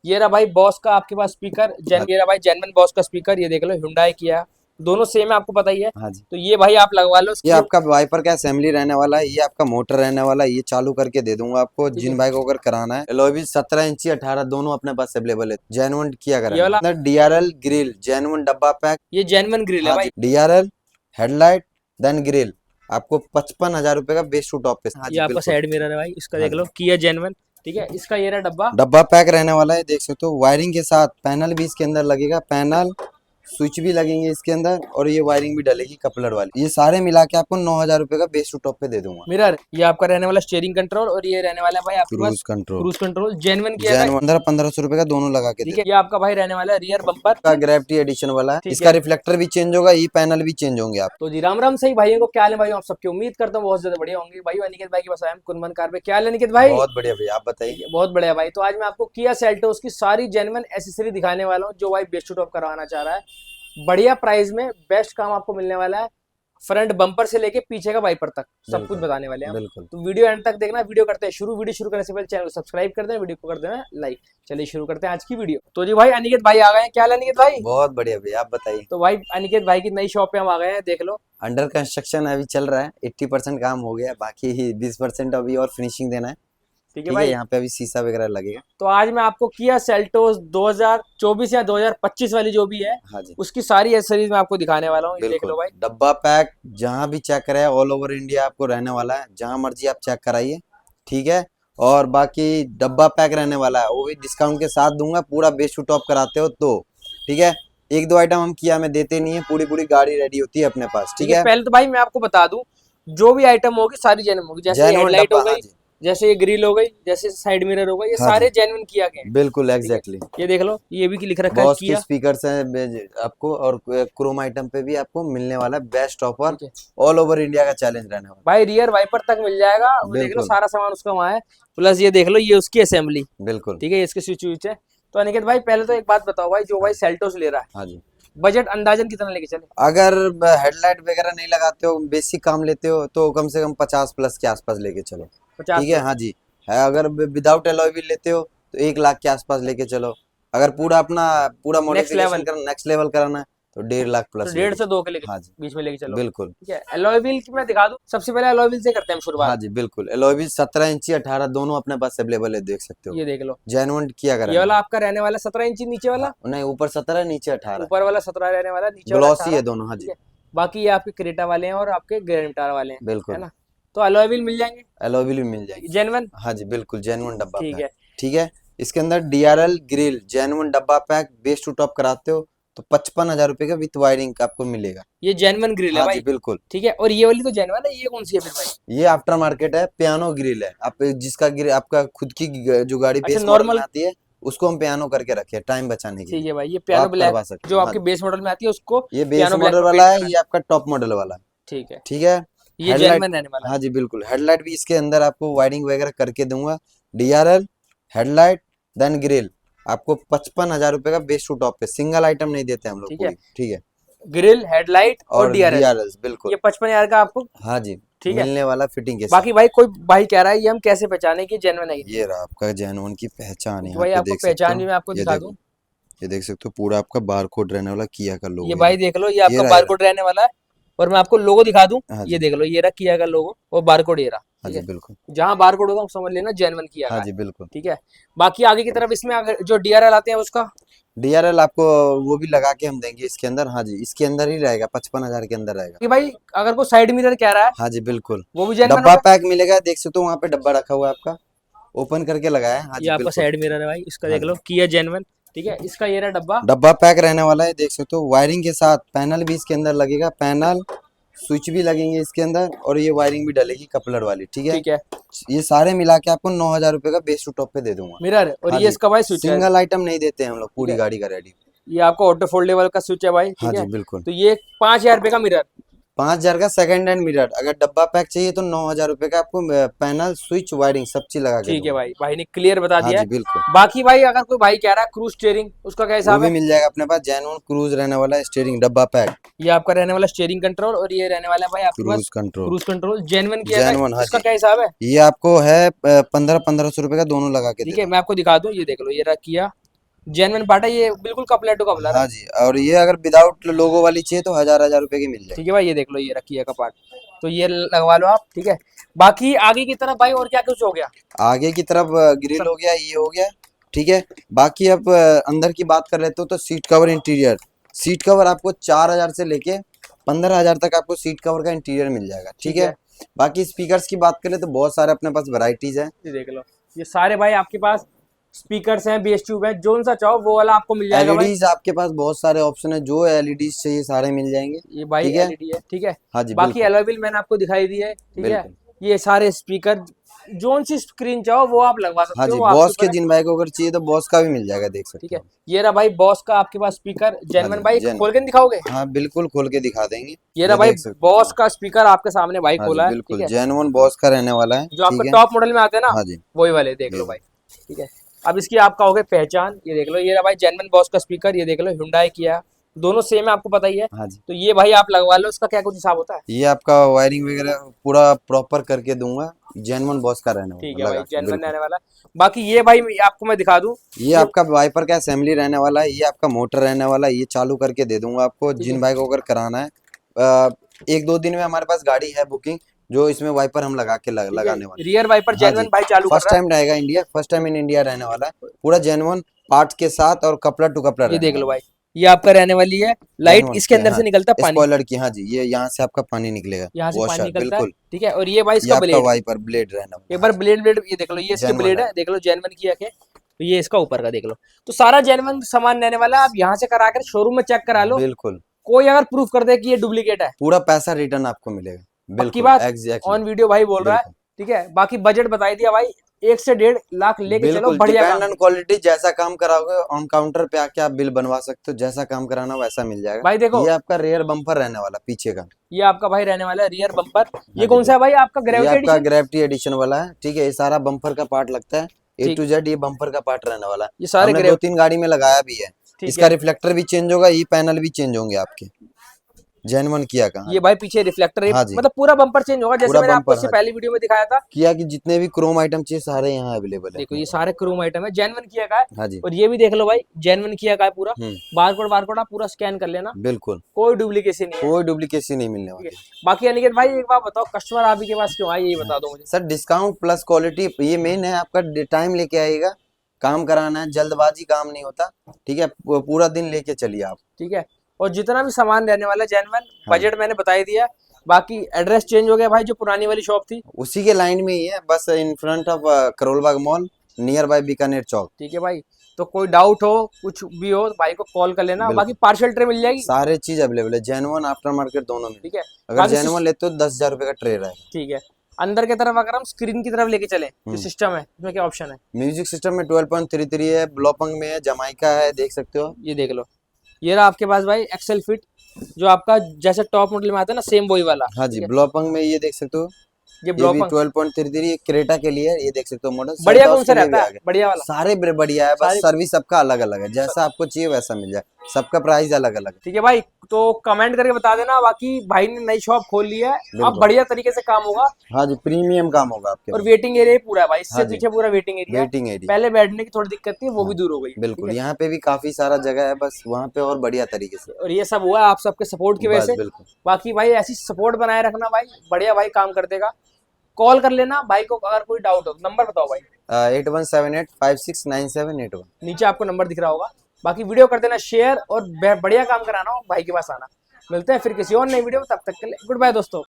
ये रहा भाई बॉस का आपके पास स्पीकर, ये रहा भाई जेन्युइन बॉस का स्पीकर। ये देख लो Hyundai किया, दोनों सेम है, आपको पता ही है। हाँ जी। तो ये भाई आप लगवा लो ये इसकी। आपका वाइपर का असेंबली रहने वाला है, ये आपका मोटर रहने वाला है, ये चालू करके दे दूंगा आपको ठीक है, जिन भाई को अगर कराना है। एलॉय व्हील 17 इंची 18 दोनों अपने पास अवेलेबल है। जेन्युइन किया ये वाला करें। DRL ग्रिल जेन्युइन डब्बा पैक। ये जेन्युइन ग्रिल है हाँ भाई। जी। DRL हेडलाइट देन ग्रिल आपको 55,000 रुपए का बेस टू टॉप पे। हाँ ये जी आपका बिल्कुल। साइड मिरर है भाई, इसका हाँ देख जी। लो किया जेन्युइन। ठीक है, इसका ये रहा डब्बा। डब्बा पैक रहने वाला है, देख सकते हो वायरिंग के साथ। पैनल भी इसके अंदर लगेगा, पैनल स्विच भी लगेंगे इसके अंदर, और ये वायरिंग भी डलेगी कपलर वाली। ये सारे मिला के आपको 9,000 रुपए का बेस टू टॉप पे दे दूंगा। मिरर ये आपका रहने वाला स्टीयरिंग कंट्रोल, और ये रहने वाला है भाई आपके पास cruise control cruise control genuine किया है। जैन 1500 रुपए का दोनों लगा के ठीक दे है, ये आपका भाई रहने वाला है रियर बम्पर का ग्रेविटी एडिशन वाला है। ठीक इसका है। रिफ्लेक्टर भी चेंज होगा, ये पैनल भी चेंज होंगे आप। तो जी राम राम सही भाइयों को, क्या हाल है भाई आप सबकी, उम्मीद करता हूँ बहुत ज्यादा बढ़िया होंगे भाई। अनिकेत भाई के पास आया हम कुनमन कार पे। क्या हाल है अनिकेत भाई? बहुत बढ़िया भैया, आप बताइए। बहुत बढ़िया भाई। तो आज मैं आपको किया सेल्टोस की सारी जेन्युइन एसेसरी दिखाने वाला हूँ, जो भाई बेस्ट टू टॉप करवाना चाह रहा है। बढ़िया प्राइस में बेस्ट काम आपको मिलने वाला है। फ्रंट बम्पर से लेके पीछे का वाइपर तक सब कुछ बताने वाले हैं हम। बिल्कुल। तो वीडियो एंड तक देखना। वीडियो करते हैं शुरू। वीडियो शुरू करने से पहले चैनल को सब्सक्राइब कर देना, वीडियो को कर देना लाइक। चलिए शुरू करते हैं आज की वीडियो। तो जी भाई अनिकेत भाई आ गए हैं। क्या हाल है अनिकेत भाई? बहुत बढ़िया भैया, आप बताइए। तो भाई अनिकेत भाई की नई शॉप पे हम आ गए हैं, देख लो। अंडर कंस्ट्रक्शन अभी चल रहा है, 80% काम हो गया, बाकी 20% अभी और फिनिशिंग देना है। ठीक है ठीक है, भाई। यहाँ पे अभी शीशा वगैरह लगेगा। तो आज मैं आपको किया सेल्टोस 2024 या 2025 वाली जो भी है, हाँ जी उसकी सारी एसेसरीज मैं आपको दिखाने वाला हूँ। ये देख बिल्कुल। लो भाई। डब्बा पैक जहाँ भी चेक कराए, ऑल ओवर इंडिया आपको रहने वाला है, जहाँ मर्जी आप चेक कराइए। ठीक है, और बाकी डब्बा पैक रहने वाला है, वो भी डिस्काउंट के साथ दूंगा, पूरा बेस टू टॉप कराते हो तो। ठीक है, एक दो आइटम हम किया में देते नहीं है, पूरी पूरी गाड़ी रेडी होती है अपने पास। ठीक है, पहले तो भाई मैं आपको बता दूं, जो भी आइटम होगी सारी जेन्युइन होगी। जैसे ये जेन्युइन हेडलाइट हो डब्बा। हाँ गई, जी जैसे ये ग्रिल हो गई, जैसे साइड मिरर हो गई, ये हाँ सारे जी जेन्युइन किया गए हैं। बिल्कुल ठीक है, एग्जैक्टली। ये देख लो, ये भी लिख रखा है बॉस के किया। स्पीकर है आपको, और क्रोम आइटम पे भी आपको मिलने वाला है बेस्ट ऑफर। ठीक है ऑल ओवर इंडिया का चैलेंज रहने वाला भाई, रियर वाइपर तक मिल जाएगा। है। वो देख लो बिल्कुल सारा सामान उसका वहाँ है। प्लस ये देख लो, ये उसकी असेंबली। बिल्कुल। ठीक है, इसके स्विच विच है। तो अनिकेत भाई पहले तो एक बात बताओ भाई, जो हाँ भाई सेल्टोस ले रहा है, हाँ जी। बजट अंदाजन कितना लेके चले? अगर हेडलाइट वगैरह नहीं लगाते हो, बेसिक काम लेते हो, तो कम से कम 50 प्लस के आसपास लेके चलो। 50 ठीक है, हाँ जी। है, अगर विदाउट एलॉय व्हील लेते हो तो 1 लाख के आसपास लेके चलो। अगर पूरा अपना पूरा नेक्स्ट मॉडिफिकेशन लेवल। करना, नेक्स्ट लेवल कराना है, तो 1.5 लाख तो प्लस 1.5 लेके से 2 के चलो। लेके हाँ जी बीच में लेके चलो। बिल्कुल। ठीक है, एलॉय व्हील की मैं दिखा दूं। सबसे पहले एलॉय व्हील से करते हैं हम हाँ शुरुआत। जी बिल्कुल। एलॉय व्हील 17 इंची 18 दोनों अपने पास अवेलेबल है, देख सकते हो। ये देख लो, जेन्युइन किया ये करें। वाला आपका रहने वाला 17 इंची, नीचे वाला हाँ नहीं, ऊपर 17 नीचे 18। ऊपर वाला 17 रहने वाला, नीचे वाला ग्लॉसी 18। है दोनों। हाँ ठीक जी है, बाकी ये आपके क्रेटा वाले हैं और आपके ग्रैंड वाले हैं, है बिल्कुल। ना? तो अलॉय व्हील मिल जाएंगे एलॉय व्हील भी मिल जाएगी। जेन्युइन। हाँ जी बिल्कुल, जेन्युइन डब्बा ठीक पैक। है, ठीक है, इसके अंदर DRL ग्रिल जेन्युइन डब्बा पैक बेस टू टॉप कराते हो तो 55,000 रुपए का विथ वायरिंग आपको मिलेगा। ये जेन्युइन ग्रिल है हाँ जी भाई। बिल्कुल। ठीक है, और ये वाली तो जेन्युइन है, ये कौन सी है फिर भाई? ये आफ्टर मार्केट है, पियानो ग्रिल है। आप जिसका ग्रिल आपका खुद की जो गाड़ी अच्छा, बेस मॉडल में नॉर्मल। आती है, उसको हम पियानो करके रखे, टाइम बचाने के ठीक लिए। है भाई, ये तो पियानो आप ब्लैक करवा सकते जो हो। हाँ आपके बेस मॉडल में आती है, उसको ये बेस पियानो ब्लैक मॉडल में वाला पेंट है, करा ये आपका टॉप मॉडल वाला है। ठीक है, ठीक है, ये हेडलाइट। जेन्युइन रहने वाला है। हाँ जी बिल्कुल, हेडलाइट भी इसके अंदर आपको वायरिंग वगैरह करके दूंगा। DRL हेडलाइट देन ग्रिल आपको 55,000 रुपए का बेस टू टॉप पे, सिंगल आइटम नहीं देते हम लोग ठीक है, पूरी। ठीक है, ग्रिल, हेडलाइट और और डीआरएल, DRL बिल्कुल। ये 55,000 का आपको। हाँ जी, ठीक है, मिलने वाला फिटिंग के साथ। बाकी भाई कोई भाई कह रहा है ये हम कैसे पहचाने कि जेन्युइन है कि नहीं? ये रहा आपका जेन्युइन की पहचान, तो यहाँ भाई पे आपको देख सकते पहचान हो। भी मैं आपको ये दिखा दूं। देखो, ये देख सकते हो, पूरा आपका बारकोड रहने वाला किया का ये लोगो। भाई देख लो, ये ये आपका रहा, ये बारकोड रहने वाला है। और मैं आपको लोगो दिखा दूं। रहा। हाँ ये जी देख लो, ये रहा किया का लोगो और बारकोड ये रहा। हाँ ठीक जी है, बिल्कुल। जहां बारकोड होगा समझ लेना जेन्युइन किया हाँ का है। जी बिल्कुल। ठीक है, बाकी आगे की तरफ इसमें अगर जो डीआरएल आते हैं उसका। DRL आपको वो भी लगा के हम देंगे इसके अंदर। हाँ जी, इसके अंदर ही रहेगा, 55,000 के अंदर रहेगा। कि भाई अगर कोई साइड मिरर कह रहा है, हाँ जी बिल्कुल। वो भी जेन्युइन डब्बा होगा। पैक मिलेगा, देख सकते हो वहाँ पे डब्बा रखा हुआ है आपका, ओपन करके लगाया है। हाँ ये जी आपका बिल्कुल। साइड मिरर है भाई, इसका हाँ देख जी, लो किया जेन्युइन। ठीक है, इसका ये रहा डब्बा। डब्बा पैक रहने वाला है, देख सकते हो वायरिंग के साथ। पैनल भी इसके अंदर लगेगा, पैनल स्विच भी लगेंगे इसके अंदर, और ये वायरिंग भी डलेगी कपलर वाली। ठीक है, ठीक है, ये सारे मिला के आपको 9,000 रुपए का बेस टू टॉप पे दे दूंगा। मिरर और हाँ ये जी, इसका भाई स्विच है। सिंगल आइटम नहीं देते हम लोग, ठीक पूरी है, गाड़ी का रेडी। ये आपका ऑटो फोल्डेबल का स्विच है भाई। हाँ ठीक है, जी बिल्कुल। तो ये 5,000 रुपए का मिरर। 5,000 का सेकंड हैंड मिरर। अगर डब्बा पैक चाहिए तो 9,000 रुपए का आपको पैनल स्विच वायरिंग सब चीज लगा के ठीक है दूंगा। भाई, भाई ने क्लियर बता हाँ दिया जी है। बिल्कुल। बाकी भाई अगर कोई भाई कह रहा है क्रूज स्टीयरिंग, उसका क्या वो हिसाब भी है? मिल जाएगा अपने पास, जेन्युइन क्रूज रहने वाला है, स्टीयरिंग डब्बा पैक। ये आपका रहने वाला स्टीयरिंग कंट्रोल, और ये रहने वाला है भाई आपके पास cruise control cruise control genuine किया है। जेन्युइन। हाँ इसका जी, क्या हिसाब है? ये आपको है 1500 रुपए का दोनों लगा के दे ठीक है, दूंगा। मैं आपको दिखा दूं। ये देख लो, ये रहा किया जेन्युइन पार्ट है ये, बिल्कुल कपलर टू कपलर है। हाँ जी, और ये अगर विदाउट लोगो वाली चाहिए तो 1000 रुपए की मिल जाएगी। ठीक है भाई, ये देख लो, ये रखी है कपाट, तो ये लगवा लो आप। ठीक है, बाकी आगे की तरफ भाई और क्या कुछ हो गया? आगे की तरफ ग्रिल हो गया, ये हो गया। ठीक है, बाकी अब अंदर की बात कर लेते हो तो seat cover interior. Seat cover आपको 4000 से लेके 15000 तक आपको सीट कवर का इंटीरियर मिल जाएगा। ठीक है, बाकी स्पीकर्स की बात करें तो बहुत सारे अपने पास वैरायटीज है। ये देख लो, ये सारे भाई आपके पास स्पीकर्स हैं, बेस ट्यूब है, जो सा चाहो वो वाला आपको मिल जाएगा भाई। एलईडीज आपके पास बहुत सारे ऑप्शन है, जो एलईडीज चाहिए सारे मिल जाएंगे। ये भाई ठीक है, एलईडी है। ठीक है, हाँ जी, बाकी बिल्कुल एलॉय व्हील मैंने आपको दिखाई दी है। ठीक है, बिल्कुल। ये सारे स्पीकर जोन सी स्क्रीन चाहो वो आप लगवा हाँ सकते जी, हो, वो आपके बॉस के ऊपर है। जिन भाई को अगर चाहिए तो बॉस का भी मिल जाएगा, देख ठीक सकते है, हो। ये रहा भाई बॉस का आपके पास स्पीकर जेन्युइन जी, भाई, जेन्युइन। खोल के नहीं दिखाओगे? हाँ बिल्कुल, खोल के दिखा देंगे। ये रहा भाई देख सकते हो। बॉस का स्पीकर आपके सामने भाई हाँ जी, खोला है। ठीक बिल्कुल है, जेन्युइन बॉस का रहने वाला है। जो आपके ठीक है, टॉप मॉडल में आते हैं ना, हाँ जी, वही वाले देख लो बिल्कुल। भाई। ठीक है, अब इसकी आपका हो गया पहचान, ये देख लो, ये रहा भाई जेन्युइन बॉस का स्पीकर, ये देख लो Hyundai किया, दोनों सेम है, आपको पता ही है। हाँ जी, तो ये भाई आप लगवा लो, इसका क्या कुछ हिसाब होता है? ये आपका वायरिंग वगैरह पूरा प्रॉपर करके दूंगा, जेन्युइन बॉस का रहने ठीक वाला है भाई, लगा के, जेन्युइन बिल्कुल। रहने वाला है। बाकी ये भाई आपको मैं दिखा दूं, ये आपका वाइपर का असेंबली रहने वाला है, ये आपका मोटर रहने वाला है, ये चालू करके दे दूंगा आपको ठीक जिन है, भाई को अगर कराना है। 1-2 दिन में हमारे पास गाड़ी है बुकिंग, जो इसमें वाइपर हम लगा के ठीक है, लगाने वाले रियर वाइपर हैं। हाँ जेन्युइन जी, भाई चालू कर फर्स्ट रहा टाइम रहेगा India, first time in India रहने वाला है, पूरा जेन्युइन पार्ट के साथ और कपलर टू कपलर है। ये रहने देख लो वाला भाई, ये आपका रहने वाली है लाइट, जेन्युइन इसके की। अंदर हाँ, से निकलता है पानी, स्पॉइलर की। हाँ जी, ये यहाँ से आपका पानी निकलेगा, यहाँ से पानी वॉशर, निकलता है। बिल्कुल। ठीक है, और ये भाई ये इसका आपका ब्लेड, वाइपर ब्लेड रहने वाला एक है। बार हाँ ब्लेड ये देख लो, ये जी, इसकी जेन्युइन ब्लेड है, है, देख लो जेन्युइन किया के। तो ये इसका ऊपर का देख लो, तो सारा जेन्युइन सामान रहने वाला है। आप यहाँ से करा कर शोरूम में चेक करा लो, बिल्कुल। कोई अगर प्रूफ कर दे कि ये डुप्लीकेट है, पूरा पैसा रिटर्न आपको मिलेगा, पक्की बिल्कुल बात, एग्जैक्टली, ऑन वीडियो भाई बोल रहा है। बिल्कुल ठीक है, बाकी बजट बताई दिया भाई, 1 से 1.5 लाख लेके चलो, बिल्कुल। बढ़िया डिपेंड काम ऑन है। क्वालिटी, जैसा काम कराओगे ऑन काउंटर पे आके आप बिल बनवा सकते हो, जैसा काम कराना वैसा मिल जाएगा। भाई देखो, ये आपका रेयर बम्पर रहने वाला पीछे का। ये आपका भाई रहने वाला है रियर बम्पर। हाँ ये जी, कौन सा है भाई आपका, ये ग्रेविटी आपका एडिशन? ग्रेविटी एडिशन वाला है। ठीक है, ये सारा बम्पर का पार्ट लगता है, ए ठीक, टू जेड ये बम्पर का पार्ट रहने वाला है। ये सारे हमने ग्रेव 2-3 गाड़ी में लगाया भी है। ठीक इसका है, रिफ्लेक्टर भी चेंज होगा, ये पैनल भी चेंज होंगे आपके, जेन्युइन किया का। हाँ ये जी, भाई पीछे रिफ्लेक्टर है, हाँ जी, मतलब पूरा बम्पर चेंज होगा, जैसे पूरा मैंने आपको बम्पर। इससे हाँ जी, पहली वीडियो में दिखाया था। किया की जितने भी क्रोम आइटम चाहिए सारे यहाँ अवेलेबल है देखो अपने ये पास। सारे क्रोम आइटम है, जेन्युइन किया का है। हाँ जी, और ये भी देख लो भाई, जेन्युइन किया का है पूरा, हम्म, बारकोड वारकोड आप पूरा स्कैन कर लेना, बिल्कुल, कोई डुप्लीकेशन नहीं है। कोई डुप्लीकेसी नहीं मिलने ठीक है, वाली। बाकी अनिकेत भाई एक बात बताओ, कस्टमर आप ही के पास क्यों आए, यही बता दो मुझे। सर डिस्काउंट प्लस क्वालिटी ये मेन है, आपका टाइम लेके आइएगा, काम कराना है, जल्दबाजी काम नहीं होता। ठीक है, पूरा दिन लेके चलिए आप। ठीक है, और जितना भी सामान रहने वाला जेन्युइन, हाँ, बजट मैंने बता ही दिया। बाकी एड्रेस चेंज हो गया भाई, जो पुरानी वाली शॉप थी। उसी के लाइन में ही है, बस in front of Karol Bagh mall, nearby Bikaner Chowk. ठीक है भाई, तो कोई डाउट हो कुछ भी हो तो भाई को कॉल कर लेना। बाकी बिल्कुल, पार्सल ट्रे मिल जाएगी। सारे चीज अवेलेबल है, जेन्युइन आफ्टर मार्केट दोनों में। ठीक है, अगर बाकी जेन्युइन लेते हो 10,000 रुपए का ट्रे रहेगा। ठीक है, अंदर की तरफ अगर हम स्क्रीन की तरफ लेके चले, जो हम्म। सिस्टम है उसमें क्या ऑप्शन है? म्यूजिक सिस्टम में 12.33 है, ब्लॉपंग में है, जमाइका है, देख सकते हो। ये देख लो, ये रहा आपके पास भाई एक्सेल फिट, जो आपका जैसे टॉप मॉडल में आता है ना, सेम वही वाला। हाँ ठीक जी, है, ब्लॉपंग में ये देख सकते हो, ये ये भी ब्लॉक 12.33 क्रेटा के लिए है, ये देख सकते हो मॉडल। बढ़िया कौन सेल्टॉस सा के लिए भी रहता आ है, गया। बढ़िया वाला? सारे बढ़िया है, बस सारी सर्विस सबका अलग अलग है, जैसा आपको चाहिए वैसा मिल जाए, सबका प्राइस अलग अलग है। ठीक है भाई, तो कमेंट करके बता देना। बाकी भाई ने नई शॉप खोल ली है, अब बिल्कुल, बढ़िया तरीके से काम होगा। हाँ जी, प्रीमियम काम होगा आपके और पास। वेटिंग एरिया पूरा है भाई, इससे हाँ जी, पीछे पूरा वेटिंग एरिया है। Waiting area. पहले बैठने की थोड़ी दिक्कत थी, वो भी हाँ, दूर हो गई। ठीक बिल्कुल, है, यहाँ पे भी काफी सारा जगह है, बस वहाँ पे और बढ़िया तरीके से। और ये सब हुआ है आप सबके सपोर्ट की वजह बस से। बिल्कुल, बाकी भाई ऐसी सपोर्ट बनाए रखना भाई, बढ़िया भाई काम कर देगा। कॉल कर लेना भाई को अगर कोई डाउट हो। नंबर बताओ भाई। 8178569781। नीचे आपको नंबर दिख रहा होगा। बाकी वीडियो कर देना शेयर, और बढ़िया काम कराना हो भाई के पास आना। मिलते हैं फिर किसी और नई वीडियो में, तब तक के लिए गुड बाय दोस्तों।